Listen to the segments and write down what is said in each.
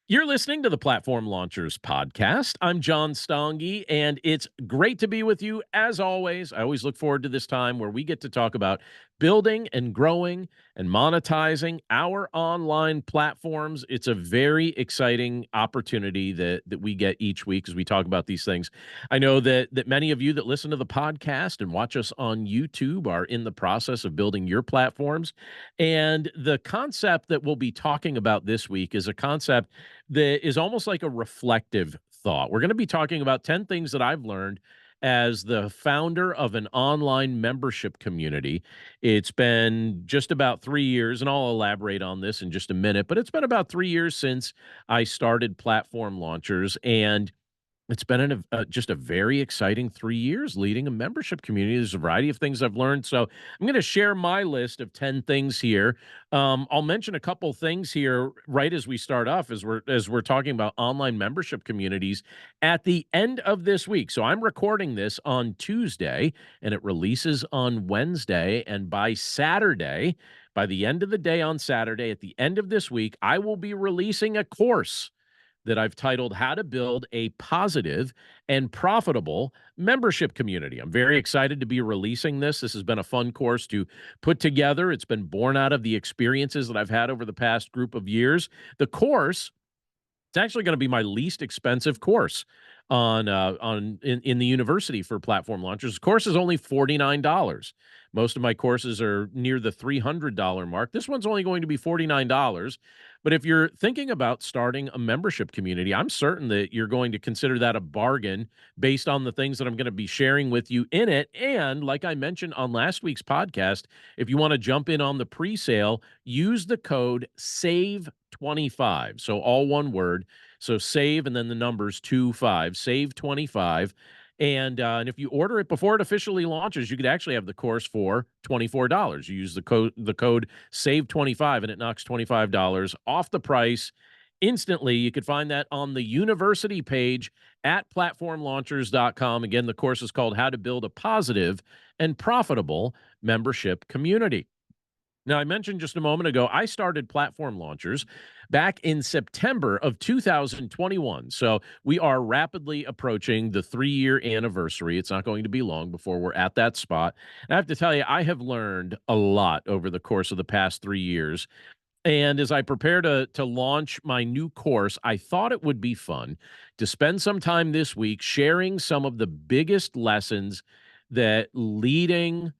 You're listening to the Platform Launchers podcast. I'm John Stange, and it's great to be with you as always. I always look forward to this time where we get to talk about building and growing and monetizing our online platforms. It's a very exciting opportunity that we get each week as we talk about these things. I know that many of you that listen to the podcast and watch us on YouTube are in the process of building your platforms. And the concept that we'll be talking about this week is a concept that is almost like a reflective thought. We're going to be talking about 10 things that I've learned as the founder of an online membership community. It's been just about 3 years, and I'll elaborate on this in just a minute, but it's been about 3 years since I started Platform Launchers. And it's been just a very exciting 3 years leading a membership community. There's a variety of things I've learned. So I'm going to share my list of 10 things here. I'll mention a couple things here right as we start off, as we're talking about online membership communities at the end of this week. So I'm recording this on Tuesday, and it releases on Wednesday. And by Saturday, by the end of the day on Saturday, at the end of this week, I will be releasing a course that I've titled How to Build a Positive and Profitable Membership Community. I'm very excited to be releasing this. This has been a fun course to put together. It's been born out of the experiences that I've had over the past group of years. The course, it's actually going to be my least expensive course in the university for Platform Launchers. The course is only $49. Most of my courses are near the $300 mark. This one's only going to be $49. But if you're thinking about starting a membership community, I'm certain that you're going to consider that a bargain based on the things that I'm going to be sharing with you in it. And like I mentioned on last week's podcast, if you want to jump in on the pre-sale, use the code SAVE25. So all one word. So save and then the numbers 25, save 25. And if you order it before it officially launches, you could actually have the course for $24. You use the code SAVE25 and it knocks $25 off the price instantly. You could find that on the university page at platformlaunchers.com. Again, the course is called How to Build a Positive and Profitable Membership Community. Now, I mentioned just a moment ago, I started Platform Launchers back in September of 2021. So we are rapidly approaching the 3-year anniversary. It's not going to be long before we're at that spot. And I have to tell you, I have learned a lot over the course of the past 3 years. And as I prepare to launch my new course, I thought it would be fun to spend some time this week sharing some of the biggest lessons that leading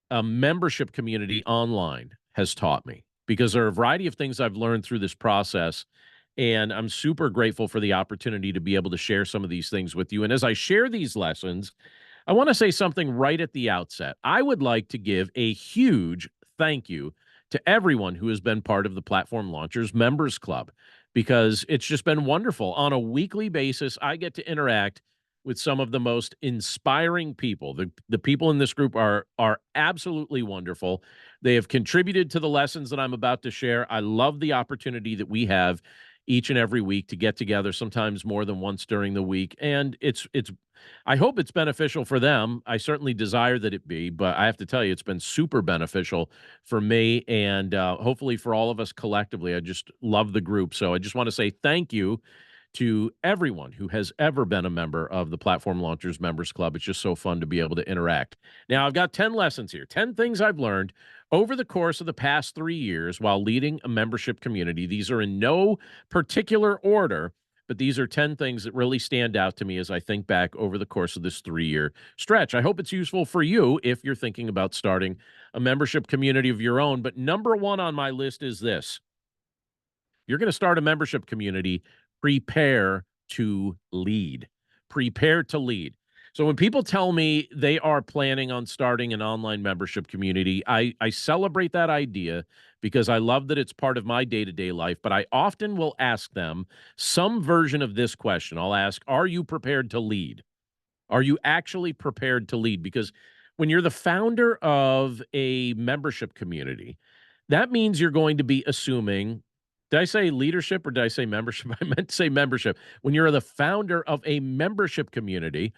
a membership community online has taught me, because there are a variety of things I've learned through this process, and I'm super grateful for the opportunity to be able to share some of these things with you. And as I share these lessons, I want to say something right at the outset. I would like to give a huge thank you to everyone who has been part of the Platform Launchers Members Club, because it's just been wonderful. On a weekly basis, I get to interact with some of the most inspiring people. The people in this group are absolutely wonderful. They have contributed to the lessons that I'm about to share. I love the opportunity that we have each and every week to get together, sometimes more than once during the week. And it's I hope it's beneficial for them. I certainly desire that it be, but I have to tell you, it's been super beneficial for me and hopefully for all of us collectively. I just love the group. So I just want to say thank you to everyone who has ever been a member of the Platform Launchers Members Club. It's just so fun to be able to interact. Now, I've got 10 lessons here, 10 things I've learned over the course of the past 3 years while leading a membership community. These are in no particular order, but these are 10 things that really stand out to me as I think back over the course of this 3-year stretch. I hope it's useful for you if you're thinking about starting a membership community of your own. But number one on my list is this: you're going to start a membership community, prepare to lead. Prepare to lead. So when people tell me they are planning on starting an online membership community, I celebrate that idea because I love that it's part of my day-to-day life. But I often will ask them some version of this question. I'll ask, are you prepared to lead? Are you actually prepared to lead? Because when you're the founder of a membership community, that means you're going to be assuming, did I say leadership or did I say membership? I meant to say membership. When you're the founder of a membership community,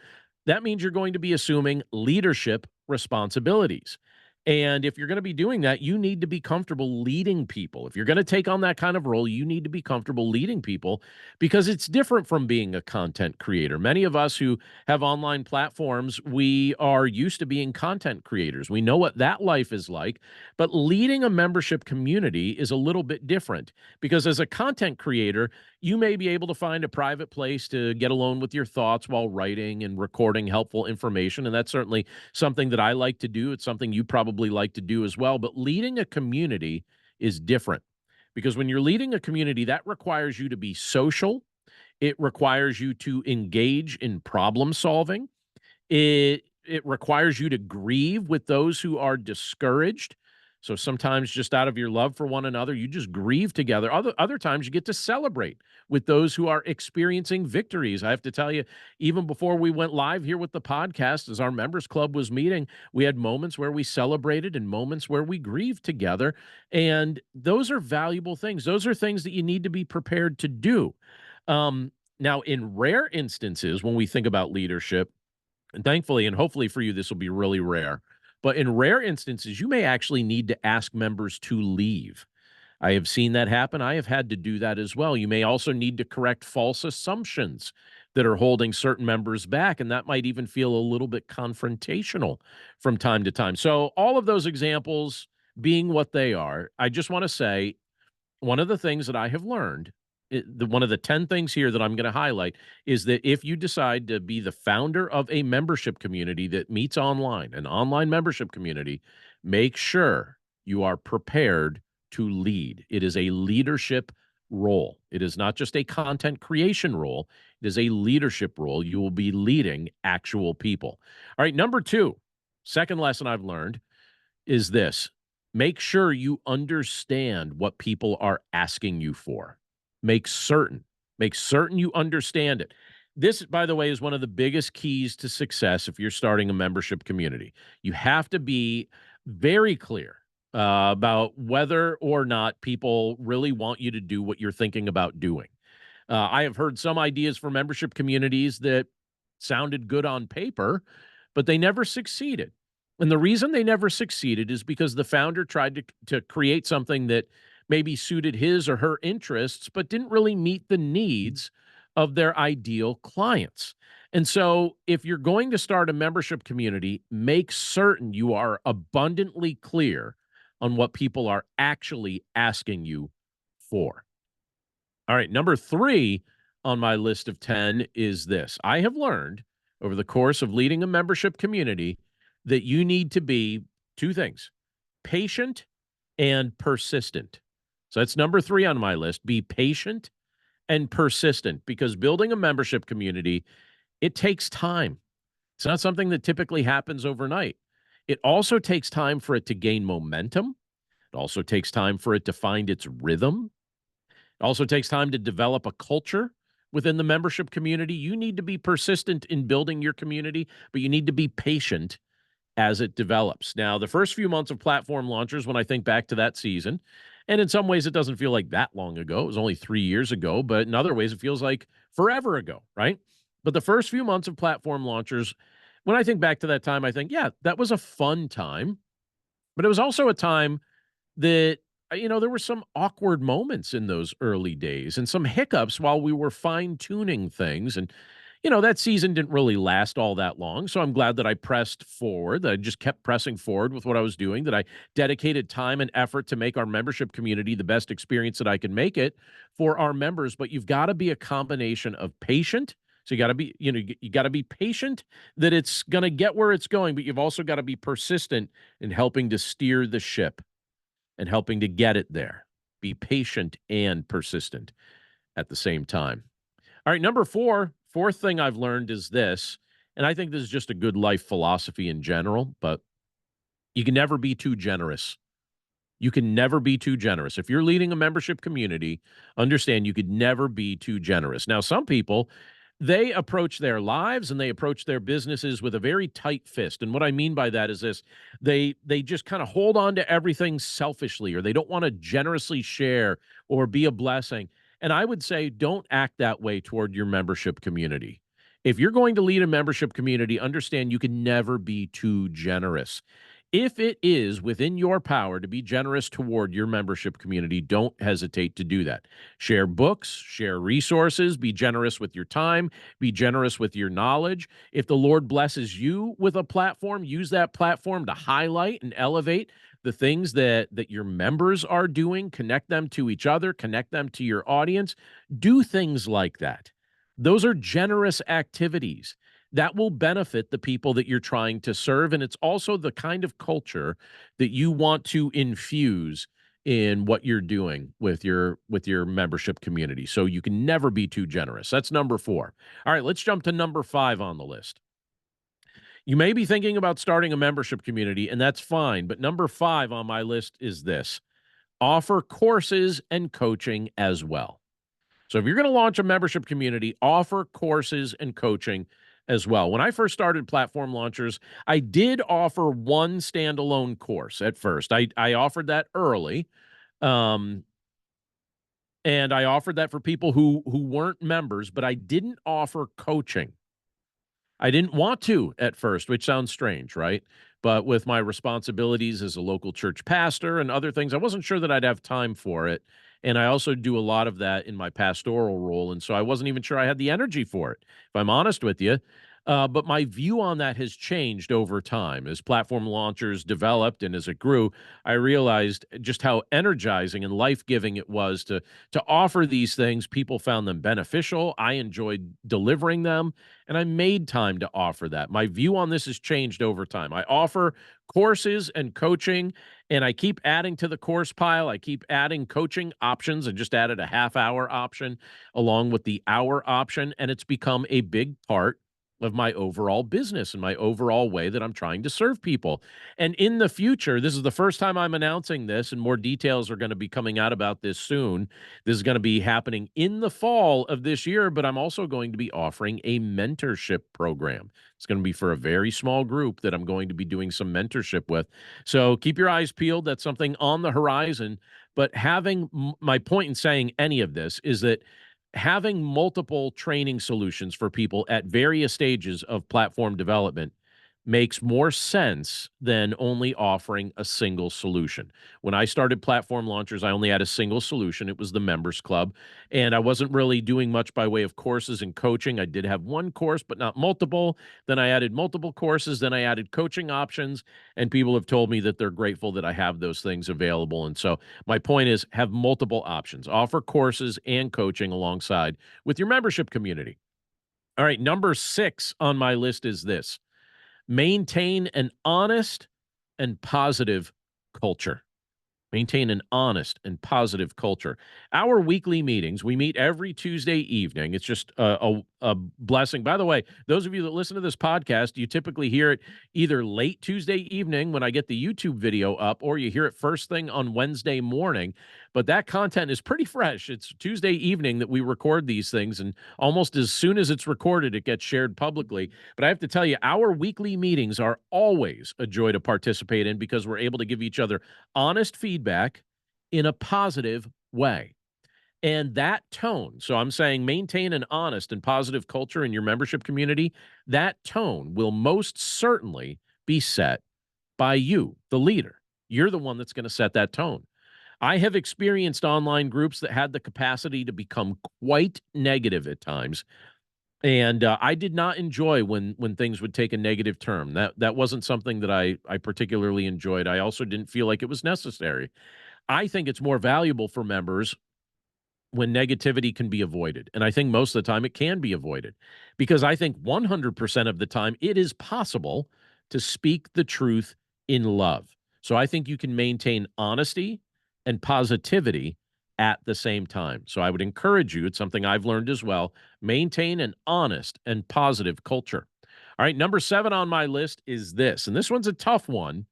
that means you're going to be assuming leadership responsibilities. And if you're going to be doing that, you need to be comfortable leading people. If you're going to take on that kind of role, you need to be comfortable leading people because it's different from being a content creator. Many of us who have online platforms, we are used to being content creators. We know what that life is like, but leading a membership community is a little bit different because as a content creator, you may be able to find a private place to get alone with your thoughts while writing and recording helpful information. And that's certainly something that I like to do. It's something you probably like to do as well. But leading a community is different because when you're leading a community, that requires you to be social. It requires you to engage in problem solving. It requires you to grieve with those who are discouraged. So sometimes just out of your love for one another, you just grieve together. Other times you get to celebrate with those who are experiencing victories. I have to tell you, even before we went live here with the podcast, as our members club was meeting, we had moments where we celebrated and moments where we grieved together. And those are valuable things. Those are things that you need to be prepared to do. Now, in rare instances, when we think about leadership, and thankfully, and hopefully for you, this will be really rare. But in rare instances, you may actually need to ask members to leave. I have seen that happen. I have had to do that as well. You may also need to correct false assumptions that are holding certain members back, and that might even feel a little bit confrontational from time to time. So, all of those examples being what they are, I just want to say one of the things that I have learned, one of the 10 things here that I'm going to highlight is that if you decide to be the founder of a membership community that meets online, an online membership community, make sure you are prepared to lead. It is a leadership role. It is not just a content creation role, it is a leadership role. You will be leading actual people. All right, number two, second lesson I've learned is this: make sure you understand what people are asking you for. Make certain, make certain you understand it. This, by the way, is one of the biggest keys to success if you're starting a membership community. You have to be very clear about whether or not people really want you to do what you're thinking about doing. I have heard some ideas for membership communities that sounded good on paper, but they never succeeded. And the reason they never succeeded is because the founder tried to create something that maybe suited his or her interests, but didn't really meet the needs of their ideal clients. And so, if you're going to start a membership community, make certain you are abundantly clear on what people are actually asking you for. All right, number three on my list of 10 is this. I have learned over the course of leading a membership community that you need to be two things: patient and persistent. So that's number three on my list. Be patient and persistent because building a membership community, it takes time. It's not something that typically happens overnight. It also takes time for it to gain momentum. It also takes time for it to find its rhythm. It also takes time to develop a culture within the membership community. You need to be persistent in building your community, but you need to be patient as it develops. Now, the first few months of platform launchers, when I think back to that season, and in some ways it doesn't feel like that long ago. It was only 3 years ago, but in other ways it feels like forever ago, right? But the first few months of platform launchers, when I think back to that time, I think, yeah, that was a fun time, but it was also a time that there were some awkward moments in those early days and some hiccups while we were fine tuning things. And that season didn't really last all that long. So I'm glad that I pressed forward, that I just kept pressing forward with what I was doing, that I dedicated time and effort to make our membership community the best experience that I can make it for our members. But you've got to be a combination of patient. So you got to be, you got to be patient that it's going to get where it's going, but you've also got to be persistent in helping to steer the ship and helping to get it there. Be patient and persistent at the same time. All right, number fourth thing I've learned is this, and I think this is just a good life philosophy in general, but you can never be too generous. You can never be too generous. If you're leading a membership community, understand you could never be too generous. Now, some people, they approach their lives and they approach their businesses with a very tight fist. And what I mean by that is this: they just kind of hold on to everything selfishly, or they don't want to generously share or be a blessing. And I would say don't act that way toward your membership community. If you're going to lead a membership community, understand you can never be too generous. If it is within your power to be generous toward your membership community, don't hesitate to do that. Share books, share resources, be generous with your time, be generous with your knowledge. If the Lord blesses you with a platform, use that platform to highlight and elevate the things that your members are doing, connect them to each other, connect them to your audience. Do things like that. Those are generous activities that will benefit the people that you're trying to serve. And it's also the kind of culture that you want to infuse in what you're doing with your membership community. So you can never be too generous. That's number 4. All right, let's jump to number 5 on the list. You may be thinking about starting a membership community, and that's fine. But number 5 on my list is this: offer courses and coaching as well. So if you're going to launch a membership community, offer courses and coaching as well. When I first started Platform Launchers, I did offer one standalone course at first. I offered that early, um, and I offered that for people who weren't members, but I didn't offer coaching. I didn't want to at first, which sounds strange, right? But with my responsibilities as a local church pastor and other things, I wasn't sure that I'd have time for it. And I also do a lot of that in my pastoral role. And so I wasn't even sure I had the energy for it, if I'm honest with you. But my view on that has changed over time. As Platform Launchers developed and as it grew, I realized just how energizing and life-giving it was to offer these things. People found them beneficial. I enjoyed delivering them, and I made time to offer that. My view on this has changed over time. I offer courses and coaching, and I keep adding to the course pile. I keep adding coaching options. I just added a half-hour option along with the hour option, and it's become a big part of my overall business and my overall way that I'm trying to serve people. And in the future, this is the first time I'm announcing this, and more details are going to be coming out about this soon. This is going to be happening in the fall of this year, but I'm also going to be offering a mentorship program. It's going to be for a very small group that I'm going to be doing some mentorship with. So keep your eyes peeled. That's something on the horizon. But my point in saying any of this is that having multiple training solutions for people at various stages of platform development makes more sense than only offering a single solution. When I started Platform Launchers, I only had a single solution. It was the Members Club, and I wasn't really doing much by way of courses and coaching. I did have one course, but not multiple. Then I added multiple courses. Then I added coaching options, and people have told me that they're grateful that I have those things available. And so my point is, have multiple options. Offer courses and coaching alongside with your membership community. All right, number 6 on my list is this: maintain an honest and positive culture. Maintain an honest and positive culture. Our weekly meetings, we meet every Tuesday evening. It's just a blessing. By the way, those of you that listen to this podcast, you typically hear it either late Tuesday evening when I get the YouTube video up, or you hear it first thing on Wednesday morning. But that content is pretty fresh. It's Tuesday evening that we record these things, and almost as soon as it's recorded, it gets shared publicly. But I have to tell you, our weekly meetings are always a joy to participate in because we're able to give each other honest feedback in a positive way. And that tone, so I'm saying maintain an honest and positive culture in your membership community, that tone will most certainly be set by you, the leader. You're the one that's going to set that tone. I have experienced online groups that had the capacity to become quite negative at times, and I did not enjoy when things would take a negative turn. That wasn't something that I particularly enjoyed. I also didn't feel like it was necessary. I think it's more valuable for members when negativity can be avoided, and I think most of the time it can be avoided, because I think 100% of the time it is possible to speak the truth in love. So I think you can maintain honesty and positivity at the same time. So I would encourage you, it's something I've learned as well, maintain an honest and positive culture. All right, number 7 on my list is this, and this one's a tough one,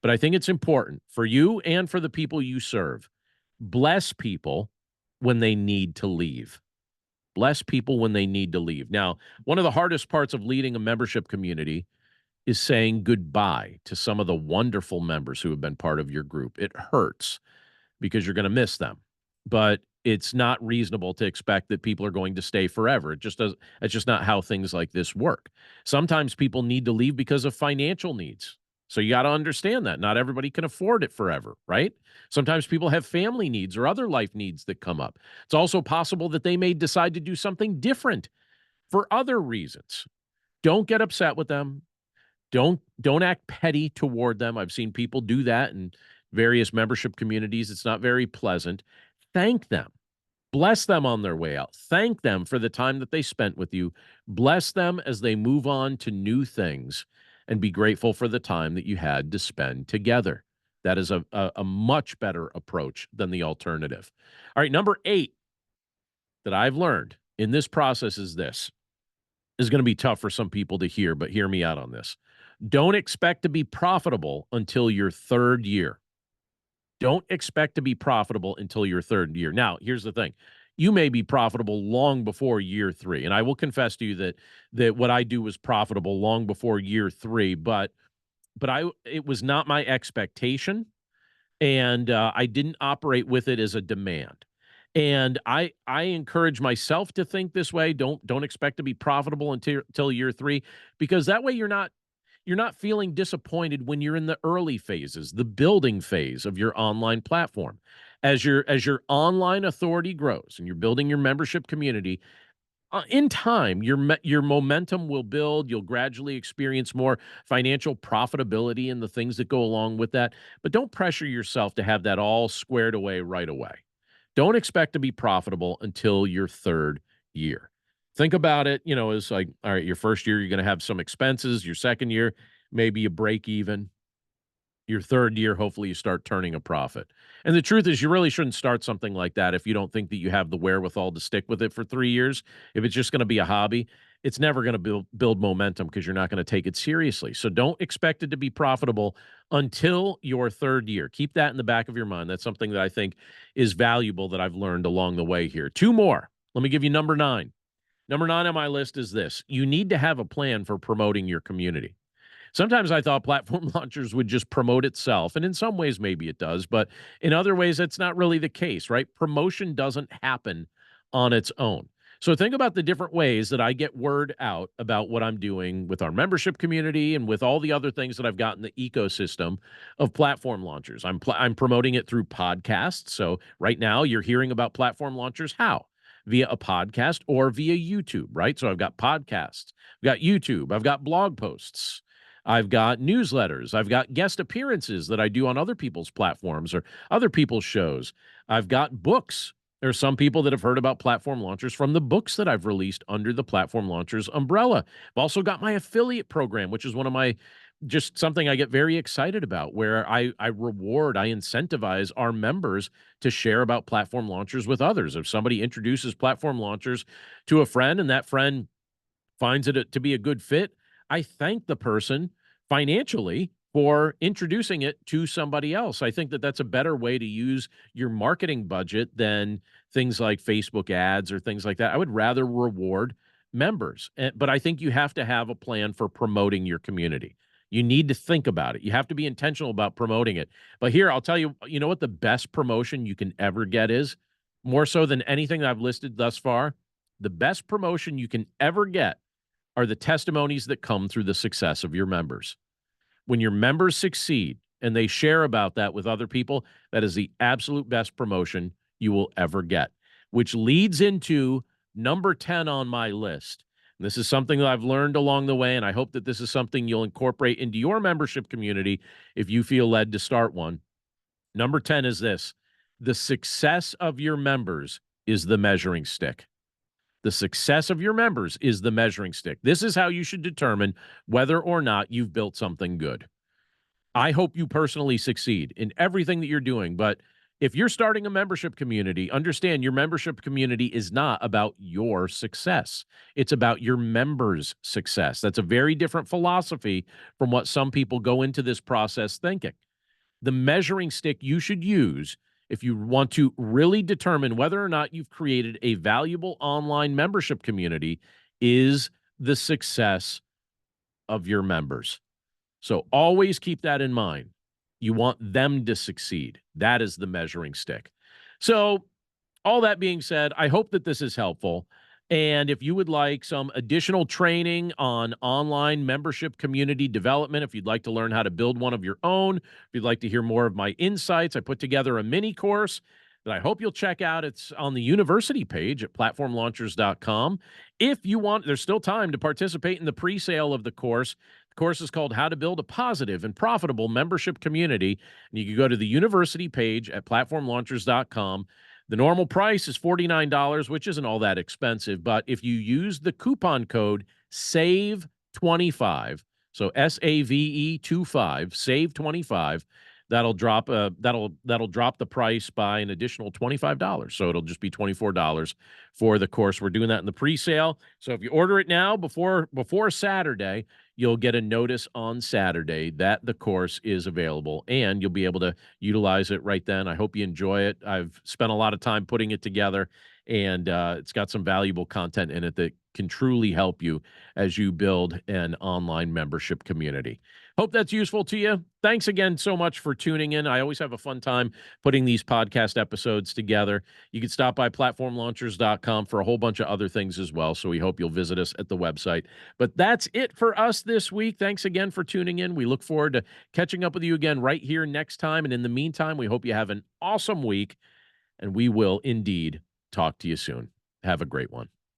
but I think it's important for you and for the people you serve. Bless people when they need to leave. Bless people when they need to leave. Now, one of the hardest parts of leading a membership community is saying goodbye to some of the wonderful members who have been part of your group. It hurts because you're going to miss them, but it's not reasonable to expect that people are going to stay forever. It's just not how things like this work. Sometimes people need to leave because of financial needs. So you got to understand that not everybody can afford it forever, right? Sometimes people have family needs or other life needs that come up. It's also possible that they may decide to do something different for other reasons. Don't get upset with them. Don't act petty toward them. I've seen people do that in various membership communities. It's not very pleasant. Thank them. Bless them on their way out. Thank them for the time that they spent with you. Bless them as they move on to new things and be grateful for the time that you had to spend together. That is a much better approach than the alternative. All right, number 8 that I've learned in this process is this. This is going to be tough for some people to hear, but hear me out on this. Don't expect to be profitable until your third year. Don't expect to be profitable until your third year. Now, here's the thing. You may be profitable long before year 3. And I will confess to you that what I do was profitable long before year 3, but it was not my expectation, and I didn't operate with it as a demand. And I encourage myself to think this way. Don't expect to be profitable until year 3, because that way you're not feeling disappointed when you're in the early phases, the building phase of your online platform. As your online authority grows and you're building your membership community, in time, your momentum will build. You'll gradually experience more financial profitability and the things that go along with that. But don't pressure yourself to have that all squared away right away. Don't expect to be profitable until your third year. Think about it, as like, all right, your first year, you're going to have some expenses. Your second year, maybe you break even. Your third year, hopefully you start turning a profit. And the truth is, you really shouldn't start something like that if you don't think that you have the wherewithal to stick with it for 3 years. If it's just going to be a hobby, it's never going to build momentum because you're not going to take it seriously. So don't expect it to be profitable until your third year. Keep that in the back of your mind. That's something that I think is valuable that I've learned along the way here. 2 more. Let me give you number 9. Number 9 on my list is this. You need to have a plan for promoting your community. Sometimes I thought Platform Launchers would just promote itself, and in some ways, maybe it does, but in other ways, that's not really the case, right? Promotion doesn't happen on its own. So think about the different ways that I get word out about what I'm doing with our membership community and with all the other things that I've got in the ecosystem of Platform Launchers. I'm promoting it through podcasts. So right now, you're hearing about Platform Launchers. How? Via a podcast or via YouTube, right? So I've got podcasts, I've got YouTube, I've got blog posts. I've got newsletters. I've got guest appearances that I do on other people's platforms or other people's shows. I've got books. There are some people that have heard about Platform Launchers from the books that I've released under the Platform Launchers umbrella. I've also got my affiliate program, which is one of my just something I get very excited about, where I incentivize our members to share about Platform Launchers with others. If somebody introduces Platform Launchers to a friend and that friend finds it to be a good fit, I thank the person financially for introducing it to somebody else. I think that that's a better way to use your marketing budget than things like Facebook ads or things like that. I would rather reward members, but I think you have to have a plan for promoting your community. You need to think about it. You have to be intentional about promoting it. But here, I'll tell you, you know what the best promotion you can ever get is? More so than anything that I've listed thus far, the best promotion you can ever get are the testimonies that come through the success of your members. When your members succeed and they share about that with other people, that is the absolute best promotion you will ever get, which leads into number 10 on my list. And this is something that I've learned along the way, and I hope that this is something you'll incorporate into your membership community if you feel led to start one. Number 10 is this: the success of your members is the measuring stick. The success of your members is the measuring stick. This is how you should determine whether or not you've built something good. I hope you personally succeed in everything that you're doing, but if you're starting a membership community, understand your membership community is not about your success. It's about your members' success. That's a very different philosophy from what some people go into this process thinking. The measuring stick you should use if you want to really determine whether or not you've created a valuable online membership community is the success of your members. So always keep that in mind. You want them to succeed. That is the measuring stick. So all that being said, I hope that this is helpful. And if you would like some additional training on online membership community development, if you'd like to learn how to build one of your own, if you'd like to hear more of my insights, I put together a mini course that I hope you'll check out. It's on the university page at platformlaunchers.com. If you want, there's still time to participate in the pre-sale of the course. The course is called How to Build a Positive and Profitable Membership Community. And you can go to the university page at platformlaunchers.com. The normal price is $49, which isn't all that expensive, but if you use the coupon code SAVE25, so SAVE25, SAVE25, that'll drop that'll drop the price by an additional $25. So it'll just be $24 for the course. We're doing that in the pre-sale. So if you order it now before Saturday, you'll get a notice on Saturday that the course is available and you'll be able to utilize it right then. I hope you enjoy it. I've spent a lot of time putting it together, and it's got some valuable content in it that can truly help you as you build an online membership community. Hope that's useful to you. Thanks again so much for tuning in. I always have a fun time putting these podcast episodes together. You can stop by platformlaunchers.com for a whole bunch of other things as well. So we hope you'll visit us at the website. But that's it for us this week. Thanks again for tuning in. We look forward to catching up with you again right here next time. And in the meantime, we hope you have an awesome week, and we will indeed talk to you soon. Have a great one.